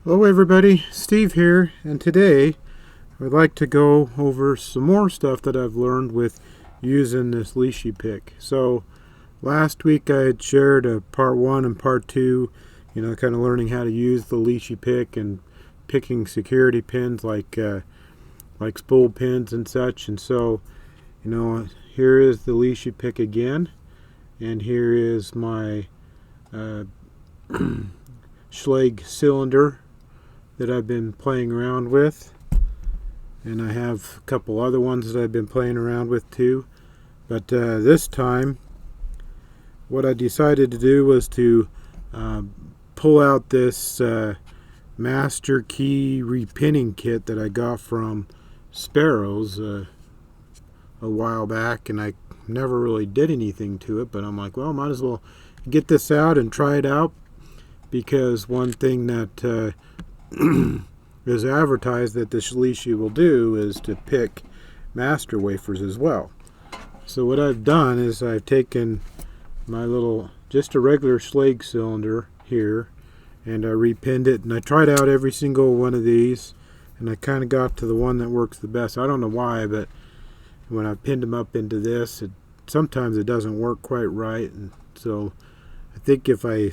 Hello everybody, Steve here, and today I'd like to go over some more stuff that I've learned with using this Lishi pick. So last week I had shared a part 1 and part 2, kind of learning how to use the Lishi pick and picking security pins like spool pins and such. And so, here is the Lishi pick again, and here is my Schlage cylinder that I've been playing around with, and I have a couple other ones that I've been playing around with too, but this time what I decided to do was to pull out this master key repinning kit that I got from Sparrows a while back, and I never really did anything to it, but I'm like, well, might as well get this out and try it out, because one thing that is advertised that the Lishi will do is to pick master wafers as well. So what I've done is I've taken my just a regular Schlage cylinder here, and I repinned it, and I tried out every single one of these, and I kind of got to the one that works the best. I don't know why, but when I pinned them up into this, sometimes it doesn't work quite right, and so I think if I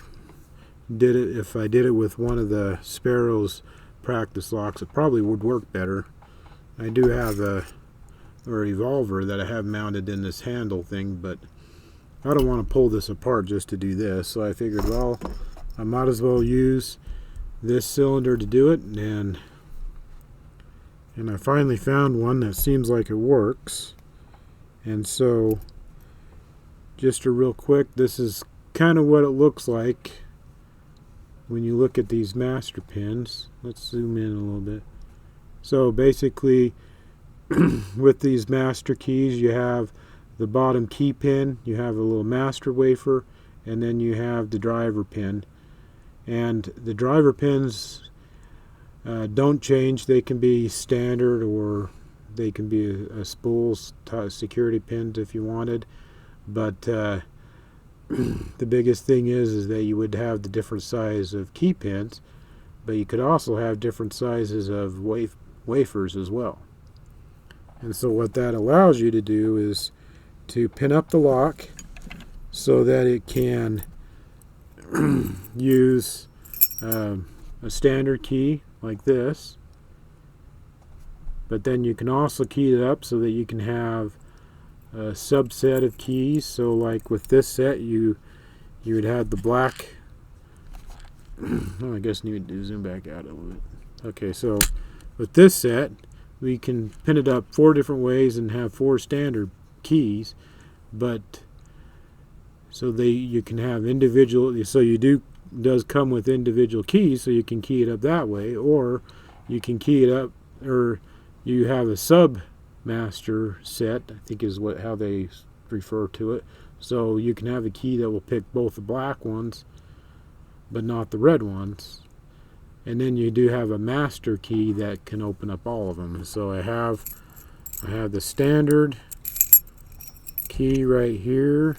did it with one of the Sparrows practice locks, it probably would work better. I do have a revolver that I have mounted in this handle thing, but I don't want to pull this apart just to do this, so I figured, well, I might as well use this cylinder to do it, and I finally found one that seems like it works. And so just a real quick, this is kind of what it looks like when you look at these master pins. Let's zoom in a little bit. So basically with these master keys, you have the bottom key pin, you have a little master wafer, and then you have the driver pin. And the driver pins don't change. They can be standard, or they can be a spool security pins if you wanted, but the biggest thing is that you would have the different size of key pins, but you could also have different sizes of wafers as well. And so what that allows you to do is to pin up the lock so that it can use a standard key like this, but then you can also key it up so that you can have a subset of keys. So like with this set, you would have the black oh, I guess I need to zoom back out a little bit. Okay, so with this set, we can pin it up 4 different ways and have 4 standard keys, but so you can have individual, so does come with individual keys, so you can key it up that way, or you can key it up, or you have a sub master set, I think is how they refer to it. So you can have a key that will pick both the black ones but not the red ones, and then you do have a master key that can open up all of them. So I have the standard key right here,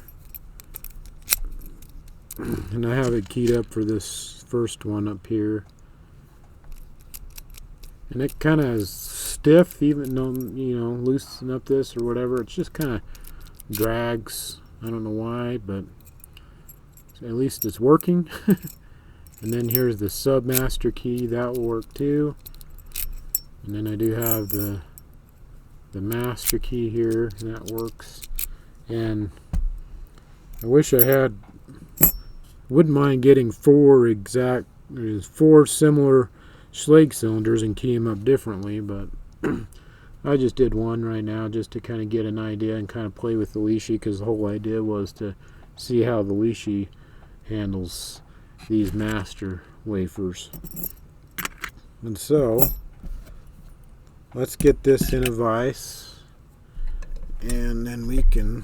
and I have it keyed up for this first one up here, and it kind of is stiff, even though, loosen up this or whatever, it just kind of drags. I don't know why, but at least it's working. And then here's the sub master key, that will work too. And then I do have the master key here, and that works. And I wish I wouldn't mind getting 4 similar Schlage cylinders and key them up differently, but I just did one right now just to kind of get an idea and kind of play with the Lishi, because the whole idea was to see how the Lishi handles these master wafers. And so let's get this in a vise, and then we can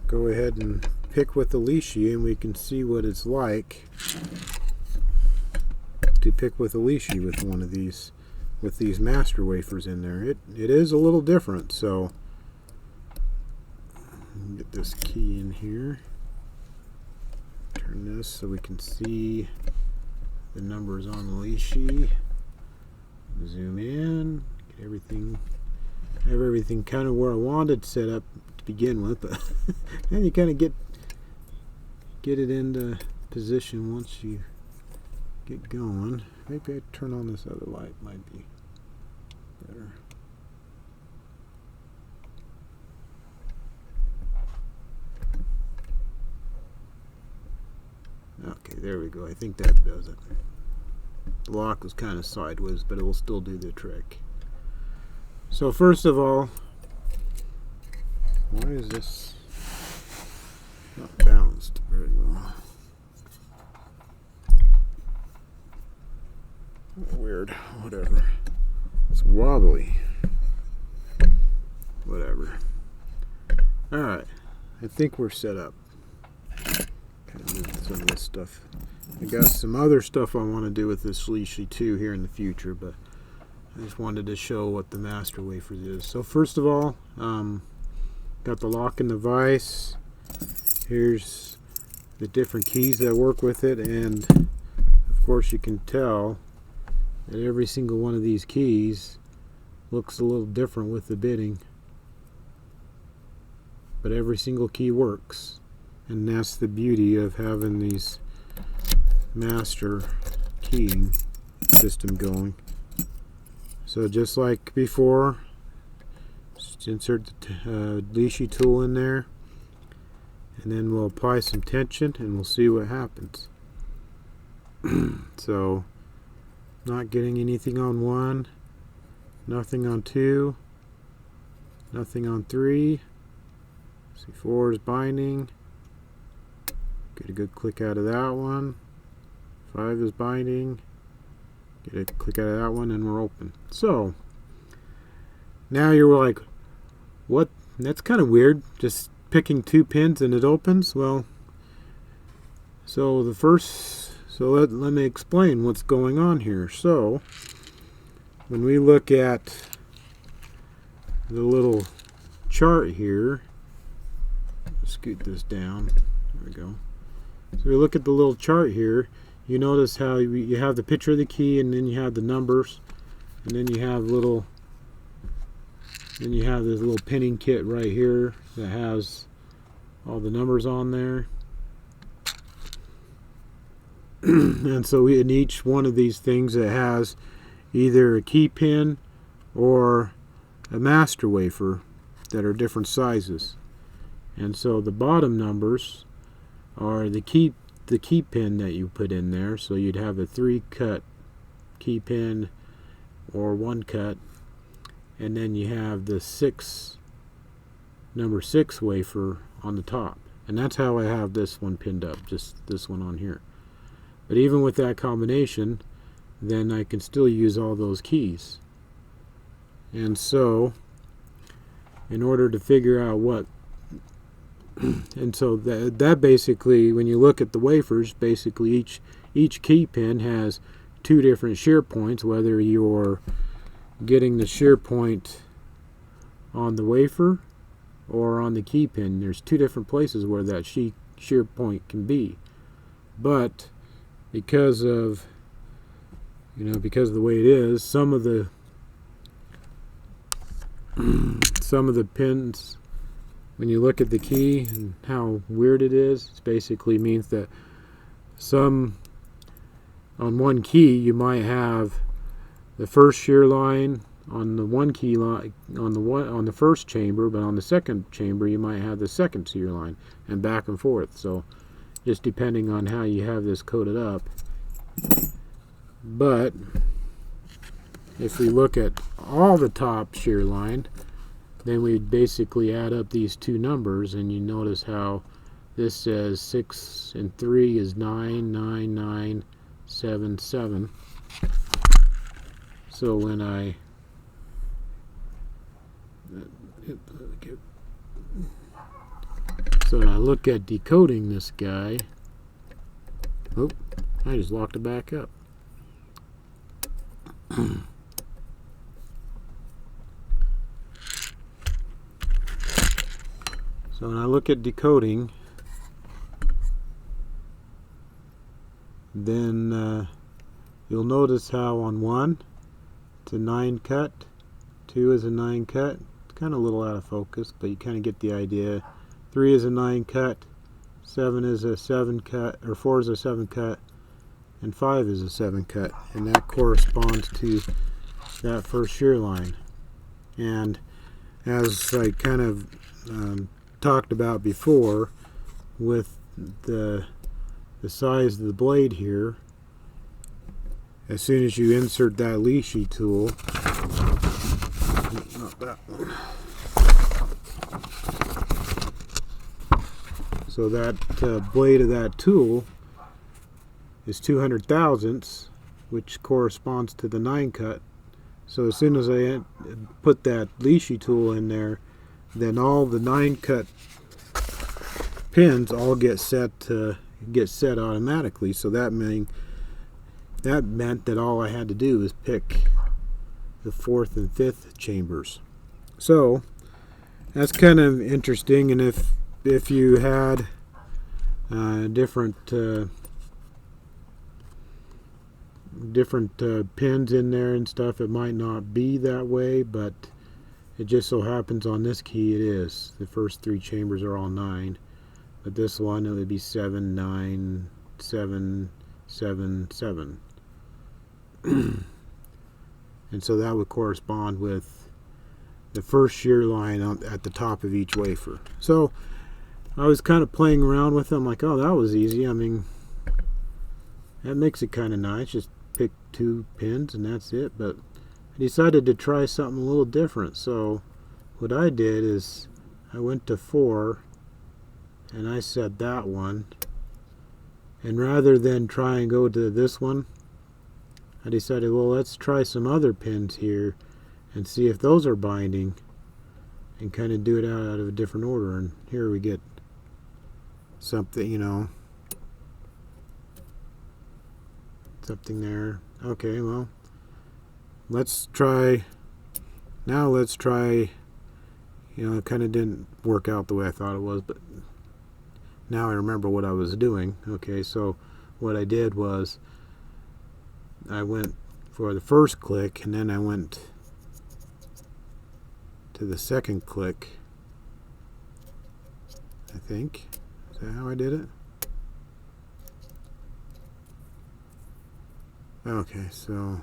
go ahead and pick with the Lishi, and we can see what it's like to pick with a Lishi with one of these, with these master wafers in there. It is a little different. So get this key in here, turn this so we can see the numbers on the Lishi. Zoom in, get everything, have everything kind of where I wanted set up to begin with, but then you kind of get it into position once you get going. Maybe I turn on this other light, might be better. Okay, there we go. I think that does it. The lock was kind of sideways, but it will still do the trick. So first of all, why is this not balanced very well? Weird. Whatever. It's wobbly. Whatever. Alright. I think we're set up. Kind of move some of this stuff. I got some other stuff I want to do with this Lishi too here in the future, but I just wanted to show what the master wafers is. So first of all, got the lock and the vise. Here's the different keys that work with it, and of course you can tell that every single one of these keys looks a little different with the bitting, but every single key works, and that's the beauty of having these master keying system going. So just like before, just insert the Lishi tool in there, and then we'll apply some tension and we'll see what happens. So not getting anything on 1, nothing on 2, nothing on 3. See, 4 is binding. Get a good click out of that one. 5 is binding. Get a click out of that one, and we're open. So now you're like, what? That's kind of weird. Just picking 2 pins and it opens. Well, so let me explain what's going on here. So when we look at the little chart here, scoot this down. There we go. So we look at the little chart here. You notice how you have the picture of the key, and then you have the numbers, and then you have this little pinning kit right here that has all the numbers on there. And so in each one of these things it has either a key pin or a master wafer that are different sizes. And so the bottom numbers are the key pin that you put in there. So you'd have a 3-cut key pin or 1 cut, and then you have the number 6 wafer on the top. And that's how I have this one pinned up, just this one on here. But even with that combination, then I can still use all those keys. And so in order to figure out what and so that basically, when you look at the wafers, basically each key pin has 2 different shear points, whether you're getting the shear point on the wafer or on the key pin. There's 2 different places where that shear point can be. But because of the way it is, some of the pins, when you look at the key and how weird it is, it basically means that on one key you might have the first shear line on the one key line on the first chamber, but on the second chamber you might have the second shear line, and back and forth. So just depending on how you have this coded up. But if we look at all the top shear line, then we basically add up these 2 numbers, and you notice how this says 6 and 3 is 9, 9, 9, 7, 7. So when I look at decoding this guy, oh, I just locked it back up. So when I look at decoding, then you'll notice how on 1 it's a 9 cut, 2 is a 9 cut. It's kind of a little out of focus, but you kind of get the idea. 3 is a 9 cut, 7 is a 7 cut, or 4 is a 7 cut, and 5 is a 7 cut, and that corresponds to that first shear line. And as I kind of talked about before, with the size of the blade here, as soon as you insert that Lishi tool, not that one, so that blade of that tool is 200 thousandths, which corresponds to the 9 cut. So as soon as I put that Lishi tool in there, then all the 9 cut pins all get set automatically. So that meant that all I had to do was pick the 4th and 5th chambers. So that's kind of interesting. And if you had different pins in there and stuff, it might not be that way, but it just so happens on this key it is. The first 3 chambers are all 9, but this one it would be 7, 9, 7, 7, 7. And so that would correspond with the first shear line at the top of each wafer. So I was kind of playing around with them, like, oh, that was easy. I mean, that makes it kind of nice. Just pick 2 pins and that's it. But I decided to try something a little different. So what I did is I went to 4 and I set that one. And rather than try and go to this one, I decided, well, let's try some other pins here and see if those are binding, and kind of do it out of a different order. And here we get something, something there. Okay, well, let's try, it kind of didn't work out the way I thought it was, but now I remember what I was doing. Okay, so what I did was I went for the first click, and then I went to the second click, I think. Is that how I did it? Okay, so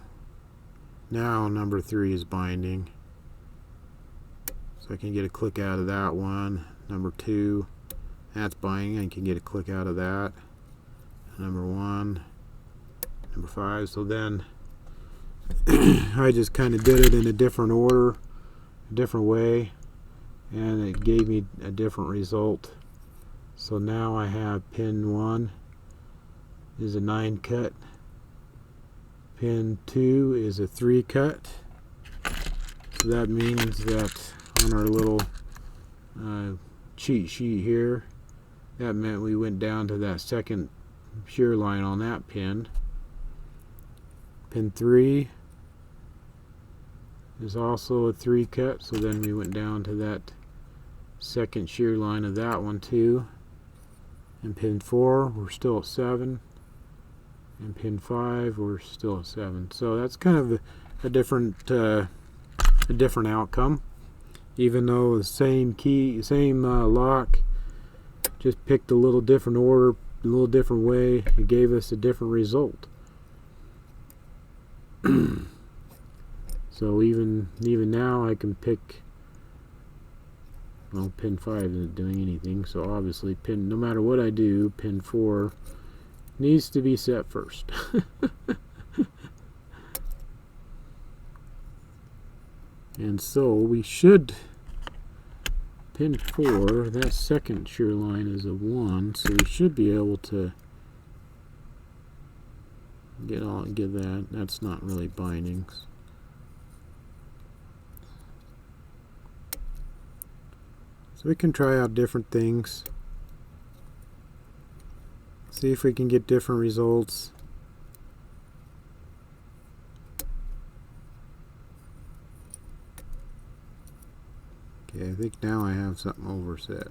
now number 3 is binding. So I can get a click out of that one. Number 2, that's binding. I can get a click out of that. Number 1, number 5. So then I just kind of did it in a different order, a different way, and it gave me a different result. So now I have pin 1 is a 9 cut, pin 2 is a 3 cut. So that means that on our little cheat sheet here, that meant we went down to that second shear line on that pin. Pin 3 is also a 3 cut, so then we went down to that second shear line of that one too. And pin 4, we're still at 7, and pin 5, we're still at 7. So that's kind of a different outcome, even though the same key, same lock, just picked a little different order, a little different way. It gave us a different result. So even now I can pick, well, pin 5 isn't doing anything, so obviously no matter what I do, pin 4 needs to be set first. And so we should, pin 4, that second shear line is a 1, so we should be able to get that. That's not really bindings. So we can try out different things, see if we can get different results. Okay, I think now I have something overset.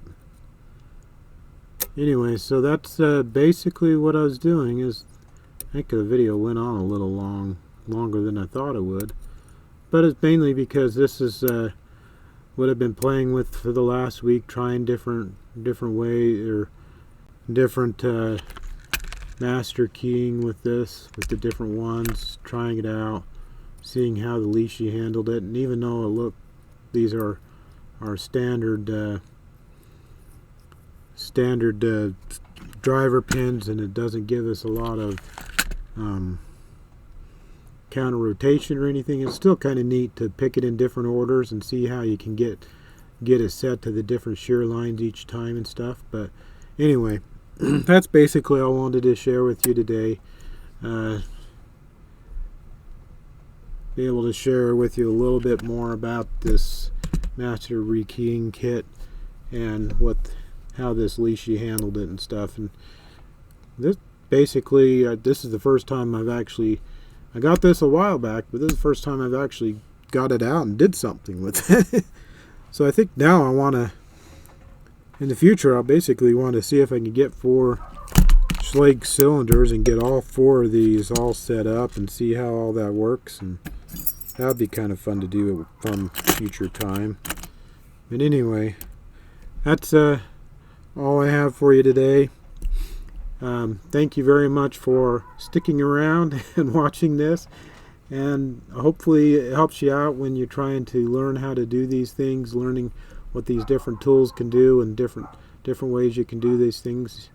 Anyway, so that's basically what I was doing, is think the video went on a little longer than I thought it would. But it's mainly because this is what I've been playing with for the last week, trying different ways or different master keying with this, with the different ones, trying it out, seeing how the Lishi handled it. And even though these are standard driver pins, and it doesn't give us a lot of counter rotation or anything, it's still kind of neat to pick it in different orders and see how you can get it set to the different shear lines each time and stuff. But anyway, that's basically all I wanted to share with you today. Be able to share with you a little bit more about this master rekeying kit and how this Lishi handled it and stuff. And this basically, this is the first time I got this a while back, but this is the first time I've actually got it out and did something with it. So I think now I want to, in the future, I'll basically want to see if I can get 4 Schlage cylinders and get all 4 of these all set up and see how all that works. And that would be kind of fun to do at some future time. But anyway, that's all I have for you today. Thank you very much for sticking around and watching this, and hopefully it helps you out when you're trying to learn how to do these things, learning what these different tools can do and different ways you can do these things.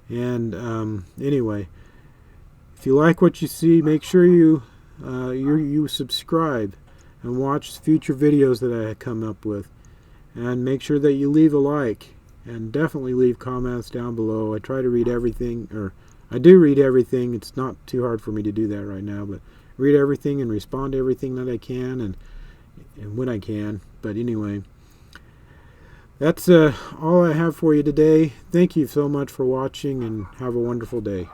And anyway, if you like what you see, make sure you subscribe and watch future videos that I come up with, and make sure that you leave a like. And definitely leave comments down below. I try to read everything, or I do read everything. It's not too hard for me to do that right now, but read everything and respond to everything that I can and when I can. But anyway, that's all I have for you today. Thank you so much for watching, and have a wonderful day.